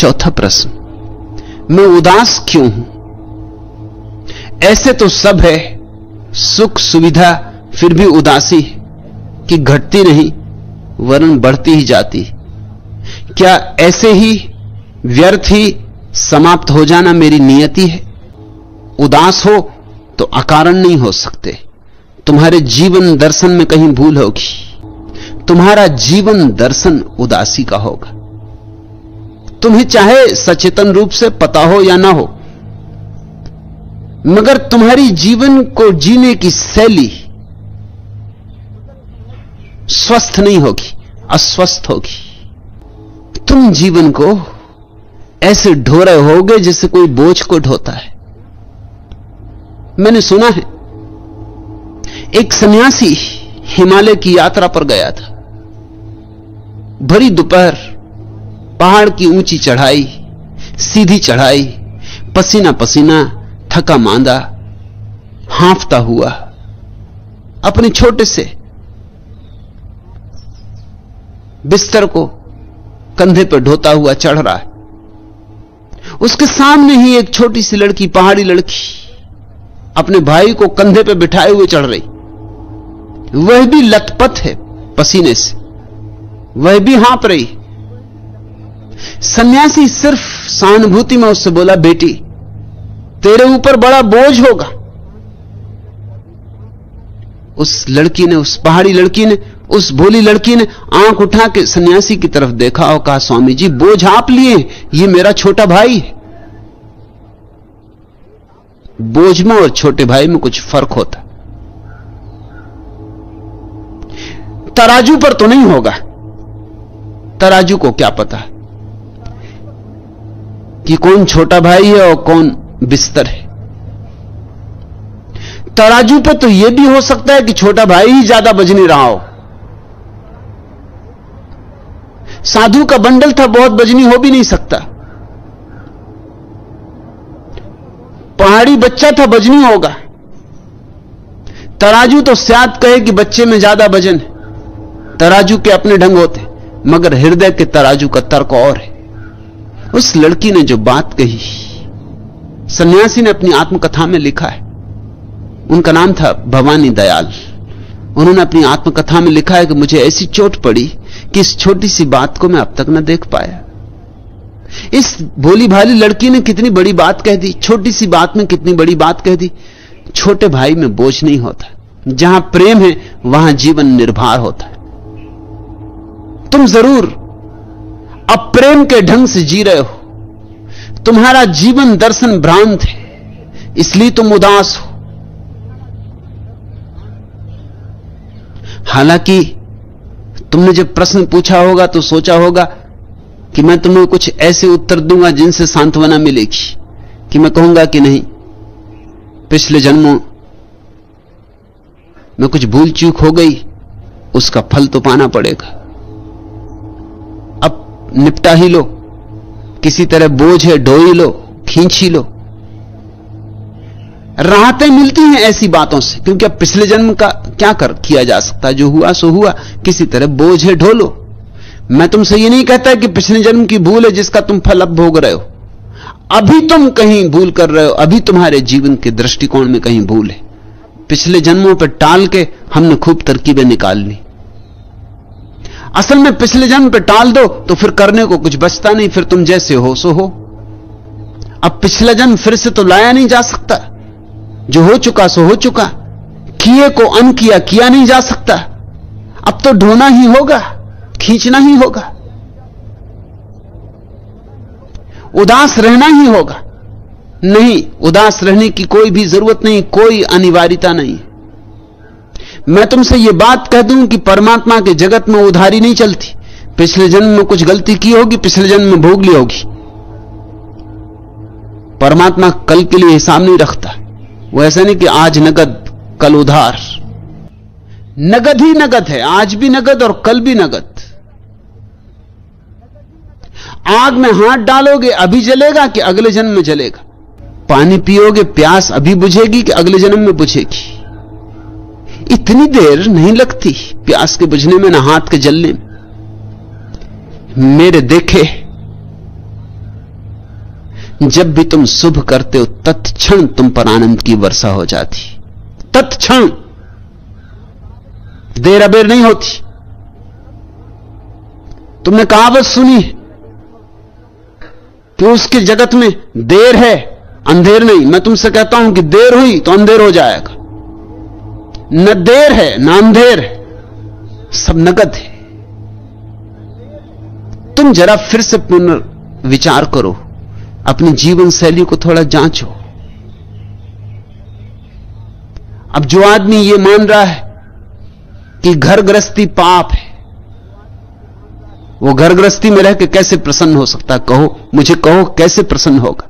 चौथा प्रश्न, मैं उदास क्यों हूं? ऐसे तो सब है, सुख सुविधा, फिर भी उदासी कि घटती नहीं वरन बढ़ती ही जाती। क्या ऐसे ही व्यर्थ ही समाप्त हो जाना मेरी नियति है? उदास हो तो अकारण नहीं हो सकते। तुम्हारे जीवन दर्शन में कहीं भूल होगी। तुम्हारा जीवन दर्शन उदासी का होगा। तुम्हें चाहे सचेतन रूप से पता हो या ना हो, मगर तुम्हारी जीवन को जीने की शैली स्वस्थ नहीं होगी, अस्वस्थ होगी। तुम जीवन को ऐसे ढो रहे होगे जैसे कोई बोझ को ढोता है। मैंने सुना है एक सन्यासी हिमालय की यात्रा पर गया था। भरी दोपहर, पहाड़ की ऊंची चढ़ाई, सीधी चढ़ाई, पसीना पसीना, थका मांदा, हांफता हुआ अपने छोटे से बिस्तर को कंधे पर ढोता हुआ चढ़ रहा है। उसके सामने ही एक छोटी सी लड़की, पहाड़ी लड़की, अपने भाई को कंधे पर बिठाए हुए चढ़ रही। वह भी लथपथ है पसीने से, वह भी हाँफ रही। सन्यासी सिर्फ सहानुभूति में उससे बोला, बेटी तेरे ऊपर बड़ा बोझ होगा। उस लड़की ने, उस पहाड़ी लड़की ने, उस भोली लड़की ने आंख उठा के सन्यासी की तरफ देखा और कहा, स्वामी जी बोझ आप लिए, ये मेरा छोटा भाई है। बोझ में और छोटे भाई में कुछ फर्क होता। तराजू पर तो नहीं होगा। तराजू को क्या पता कि कौन छोटा भाई है और कौन बिस्तर है। तराजू पे तो यह भी हो सकता है कि छोटा भाई ही ज्यादा वजनी रहा हो। साधु का बंडल था, बहुत वजनी हो भी नहीं सकता। पहाड़ी बच्चा था, वजनी होगा। तराजू तो शायद कहे कि बच्चे में ज्यादा वजन है। तराजू के अपने ढंग होते, मगर हृदय के तराजू का तर्क और है। उस लड़की ने जो बात कही, सन्यासी ने अपनी आत्मकथा में लिखा है। उनका नाम था भवानी दयाल। उन्होंने अपनी आत्मकथा में लिखा है कि मुझे ऐसी चोट पड़ी कि इस छोटी सी बात को मैं अब तक न देख पाया। इस भोली भाली लड़की ने कितनी बड़ी बात कह दी, छोटी सी बात में कितनी बड़ी बात कह दी। छोटे भाई में बोझ नहीं होता। जहां प्रेम है वहां जीवन निर्भर होता है। तुम जरूर अप्रेम के ढंग से जी रहे हो। तुम्हारा जीवन दर्शन भ्रांत है, इसलिए तुम उदास हो। हालांकि तुमने जब प्रश्न पूछा होगा तो सोचा होगा कि मैं तुम्हें कुछ ऐसे उत्तर दूंगा जिनसे सांत्वना मिलेगी, कि मैं कहूंगा कि नहीं, पिछले जन्मों में कुछ भूल चूक हो गई, उसका फल तो पाना पड़ेगा। अब निपटा ही लो, किसी तरह बोझ है ढो ही लो, खींच ही लो। राहतें मिलती हैं ऐसी बातों से, क्योंकि अब पिछले जन्म का क्या किया जा सकता है। जो हुआ सो हुआ, किसी तरह बोझ है ढो लो। मैं तुमसे ये नहीं कहता कि पिछले जन्म की भूल है जिसका तुम फल अब भोग रहे हो। अभी तुम कहीं भूल कर रहे हो, अभी तुम्हारे जीवन के दृष्टिकोण में कहीं भूल है। पिछले जन्मों पर टाल के हमने खूब तरकीबें निकाल ली। असल में पिछले जन्म पे टाल दो तो फिर करने को कुछ बचता नहीं, फिर तुम जैसे हो सो हो। अब पिछला जन्म फिर से तो लाया नहीं जा सकता। जो हो चुका सो हो चुका। किए को अनकिया किया नहीं जा सकता। अब तो ढोना ही होगा, खींचना ही होगा, उदास रहना ही होगा। नहीं, उदास रहने की कोई भी जरूरत नहीं, कोई अनिवार्यता नहीं। मैं तुमसे यह बात कह दूं कि परमात्मा के जगत में उधारी नहीं चलती। पिछले जन्म में कुछ गलती की होगी, पिछले जन्म में भोग ली होगी। परमात्मा कल के लिए हिसाब नहीं रखता। वो ऐसा नहीं कि आज नगद कल उधार। नगद ही नगद है, आज भी नगद और कल भी नगद। आग में हाथ डालोगे अभी जलेगा कि अगले जन्म में जलेगा। पानी पियोगे प्यास अभी बुझेगी कि अगले जन्म में बुझेगी। इतनी देर नहीं लगती प्यास के बुझने में, ना हाथ के जलने में। मेरे देखे जब भी तुम शुभ करते हो तत्क्षण तुम पर आनंद की वर्षा हो जाती, तत्क्षण, देर अबेर नहीं होती। तुमने कहावत सुनी कि उसके जगत में देर है अंधेर नहीं। मैं तुमसे कहता हूं कि देर हुई तो अंधेर हो जाएगा। न देर है न अंधेर है, सब नगद है। तुम जरा फिर से पुनर्विचार करो, अपनी जीवन शैली को थोड़ा जांचो। अब जो आदमी ये मान रहा है कि घर गृहस्थी पाप है, वो घर गृहस्थी में रह के कैसे प्रसन्न हो सकता? कहो, मुझे कहो, कैसे प्रसन्न होगा?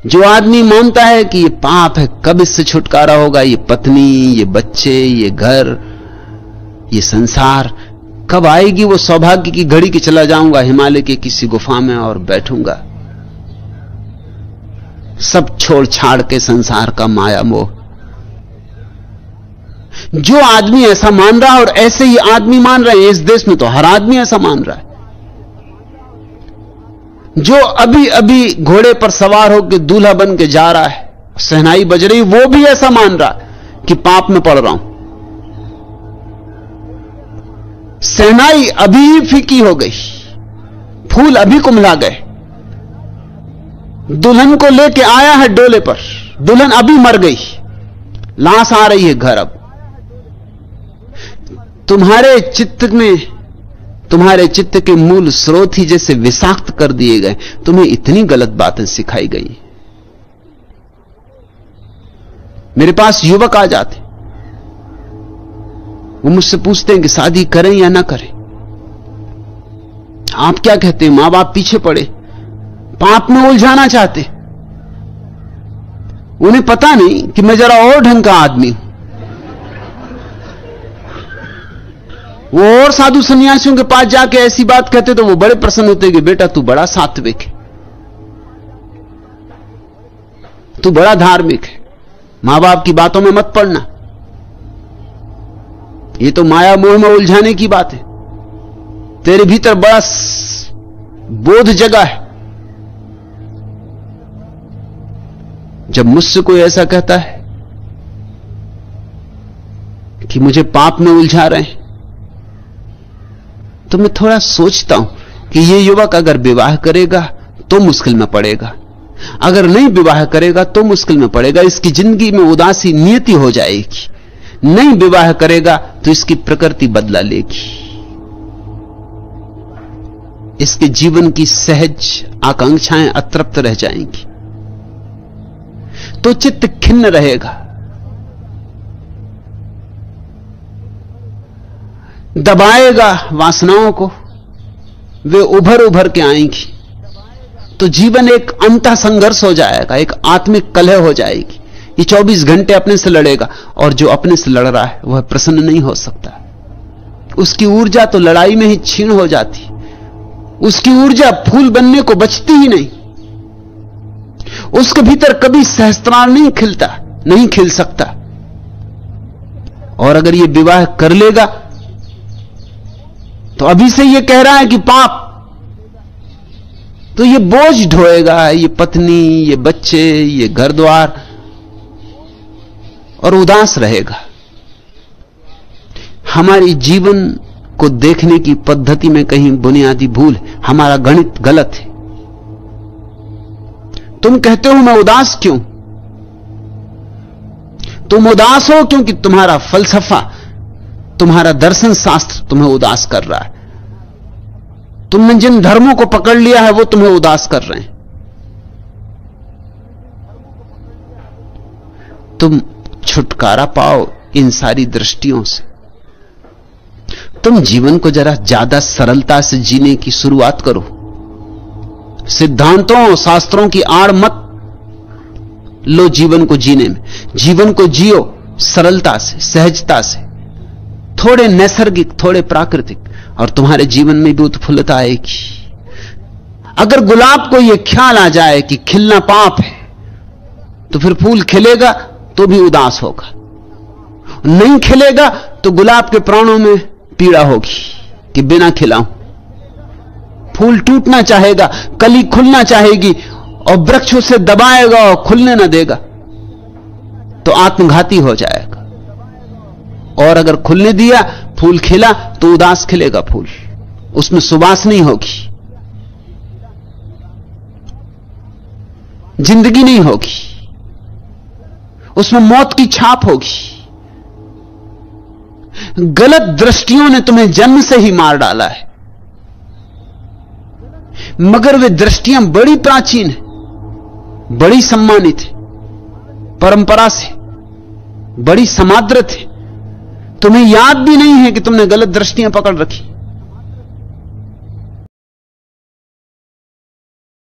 जो आदमी मानता है कि ये पाप है, कब इससे छुटकारा होगा? ये पत्नी, ये बच्चे, ये घर, ये संसार, कब आएगी वो सौभाग्य की घड़ी कि चला जाऊंगा हिमालय के किसी गुफा में और बैठूंगा, सब छोड़ छाड़ के संसार का माया मोह। जो आदमी ऐसा मान रहा है, और ऐसे ही आदमी मान रहे हैं इस देश में, तो हर आदमी ऐसा मान रहा है। जो अभी अभी घोड़े पर सवार होकर दूल्हा बन के जा रहा है, शहनाई बज रही, वो भी ऐसा मान रहा है कि पाप में पड़ रहा हूं। शहनाई अभी फीकी हो गई, फूल अभी कुम्हला गए, दुल्हन को लेके आया है डोले पर, दुल्हन अभी मर गई, लाश आ रही है घर। अब तुम्हारे चित्त के मूल स्रोत ही जैसे विषाक्त कर दिए गए। तुम्हें इतनी गलत बातें सिखाई गई। मेरे पास युवक आ जाते, वो मुझसे पूछते हैं कि शादी करें या ना करें। आप क्या कहते हैं? मां बाप पीछे पड़े, पाप में उलझाना चाहते। उन्हें पता नहीं कि मैं जरा और ढंग का आदमी हूं। वो और साधु सन्यासियों के पास जाके ऐसी बात कहते तो वो बड़े प्रसन्न होते कि बेटा तू बड़ा सात्विक है, तू बड़ा धार्मिक है, मां बाप की बातों में मत पड़ना, ये तो माया मोह में उलझाने की बात है, तेरे भीतर बड़ा बोध जगा है। जब मुझसे कोई ऐसा कहता है कि मुझे पाप में उलझा रहे हैं, तो मैं थोड़ा सोचता हूं कि ये युवक अगर विवाह करेगा तो मुश्किल में पड़ेगा, अगर नहीं विवाह करेगा तो मुश्किल में पड़ेगा। इसकी जिंदगी में उदासी नियति हो जाएगी। नहीं विवाह करेगा तो इसकी प्रकृति बदला लेगी, इसके जीवन की सहज आकांक्षाएं अतृप्त रह जाएंगी, तो चित्त खिन्न रहेगा, दबाएगा वासनाओं को, वे उभर उभर के आएंगी, तो जीवन एक अंतः संघर्ष हो जाएगा, एक आत्मिक कलह हो जाएगी। ये 24 घंटे अपने से लड़ेगा, और जो अपने से लड़ रहा है वह प्रसन्न नहीं हो सकता। उसकी ऊर्जा तो लड़ाई में ही क्षीण हो जाती, उसकी ऊर्जा फूल बनने को बचती ही नहीं, उसके भीतर कभी सहस्त्रार नहीं खिलता, नहीं खिल सकता। और अगर ये विवाह कर लेगा तो अभी से ये कह रहा है कि पाप, तो ये बोझ ढोएगा, ये पत्नी, ये बच्चे, ये घर द्वार, और उदास रहेगा। हमारी जीवन को देखने की पद्धति में कहीं बुनियादी भूल है, हमारा गणित गलत है। तुम कहते हो मैं उदास क्यों? तुम उदास हो क्योंकि तुम्हारा फलसफा, तुम्हारा दर्शन शास्त्र तुम्हें उदास कर रहा है। तुमने जिन धर्मों को पकड़ लिया है वो तुम्हें उदास कर रहे हैं। तुम छुटकारा पाओ इन सारी दृष्टियों से। तुम जीवन को जरा ज्यादा सरलता से जीने की शुरुआत करो। सिद्धांतों और शास्त्रों की आड़ मत लो जीवन को जीने में। जीवन को जियो सरलता से, सहजता से, थोड़े नैसर्गिक, थोड़े प्राकृतिक, और तुम्हारे जीवन में भी उत्फुल्लता आएगी। अगर गुलाब को यह ख्याल आ जाए कि खिलना पाप है, तो फिर फूल खिलेगा तो भी उदास होगा, नहीं खिलेगा तो गुलाब के प्राणों में पीड़ा होगी कि बिना खिलाऊं। फूल टूटना चाहेगा, कली खुलना चाहेगी, और वृक्ष उसे दबाएगा और खुलने ना देगा तो आत्मघाती हो जाएगा। और अगर खुलने दिया, फूल खिला, तो उदास खिलेगा फूल, उसमें सुवास नहीं होगी, जिंदगी नहीं होगी, उसमें मौत की छाप होगी। गलत दृष्टियों ने तुम्हें जन्म से ही मार डाला है, मगर वे दृष्टियां बड़ी प्राचीन हैं, बड़ी सम्मानित है, परंपरा से बड़ी समादृत है। तुम्हें याद भी नहीं है कि तुमने गलत दृष्टियां पकड़ रखी।